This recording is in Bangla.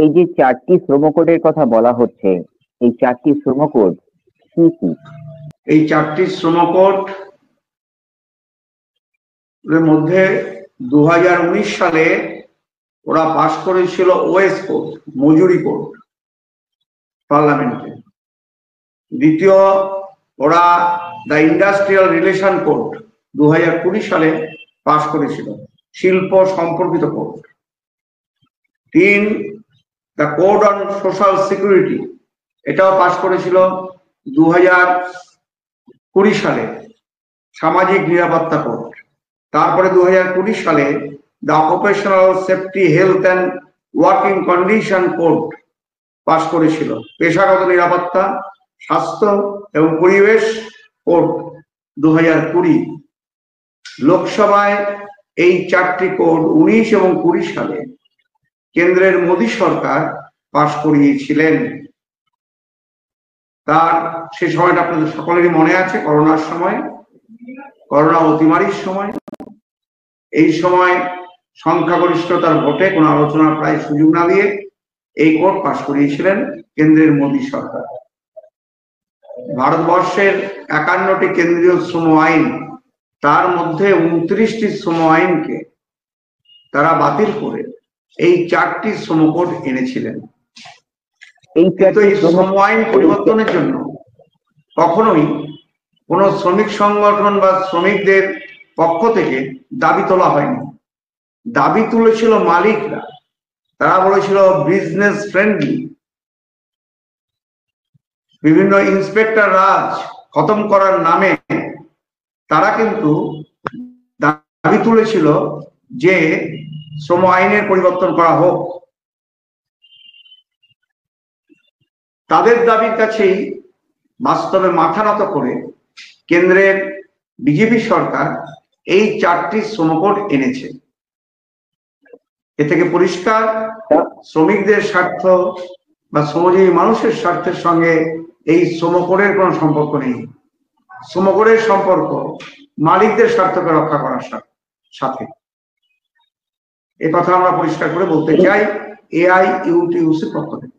এই যে 4টি শ্রম কোডের কথা বলা হচ্ছে, এই 4টি শ্রম কোড কি কি? এই 4টি শ্রম কোড এর মধ্যে 2019 সালে ওরা পাশ করেছিল ওএস কোড, মজুরি কোড পার্লামেন্টে। দ্বিতীয় ওরা দ্য ইন্ডাস্ট্রিয়াল রিলেশন কোড 2020 সালে পাশ করেছিল, শিল্প সম্পর্কিত code. 3 the code on social security, এটাও পাশ করেছিল 2020 সালে, সামাজিক নিরাপত্তা কোড। তারপরে 2020 সালে the occupational safety health and working condition code পাশ করেছিল, পেশাগত নিরাপত্তা, স্বাস্থ্য এবং পরিবেশ কোড 2020। লোকসভায় এই 4টি কোড 19 এবং 20 সালে কেন্দ্রের মোদী সরকার পাশ করিয়েছিলেন। তার সে সময়টা আপনাদের সকলেরই মনে আছে, করোনার সময়, করোনা অতিমারির সময়। এই সময় সংখ্যাগরিষ্ঠতার ভোটে কোনো আলোচনার প্রায় সুযোগ না দিয়ে এই কোড পাশ করিয়েছিলেন কেন্দ্রের মোদী সরকার। ভারতবর্ষের 51টি কেন্দ্রীয় শ্রম আইন, তার মধ্যে 29টি শ্রম আইনকে তারা বাতিল করে এই 4টি শ্রম কোড এনেছিলেন। এই শ্রম আইন পরিবর্তনের জন্য কখনোই কোনো শ্রমিক সংগঠন বা শ্রমিকদের পক্ষ থেকে দাবি তোলা হয়নি। দাবি তুলেছিল মালিকরা। তারা বলেছিল বিজনেস ফ্রেন্ডলি। বিভিন্ন ইন্সপেক্টর রাজ খতম করার নামে তারা কিন্তু দাবি তুলেছিল যে শ্রম আইনের পরিবর্তন করা হোক। তাদের দাবির কাছেই বাস্তবে মাথা নত করে কেন্দ্রের বিজেপি সরকার এই 4টি শ্রম কোড এনেছে। এ থেকে পরিষ্কার শ্রমিকদের স্বার্থ বা শ্রমজীবী মানুষের স্বার্থের সঙ্গে এই শ্রম কোডের কোনো সম্পর্ক নেই। শ্রম কোডের সম্পর্ক মালিকদের স্বার্থকে রক্ষা করার সাথে। এ কথা আমরা পরিষ্কার করে বলতে চাই এআইইউটিইউসির পক্ষ থেকে।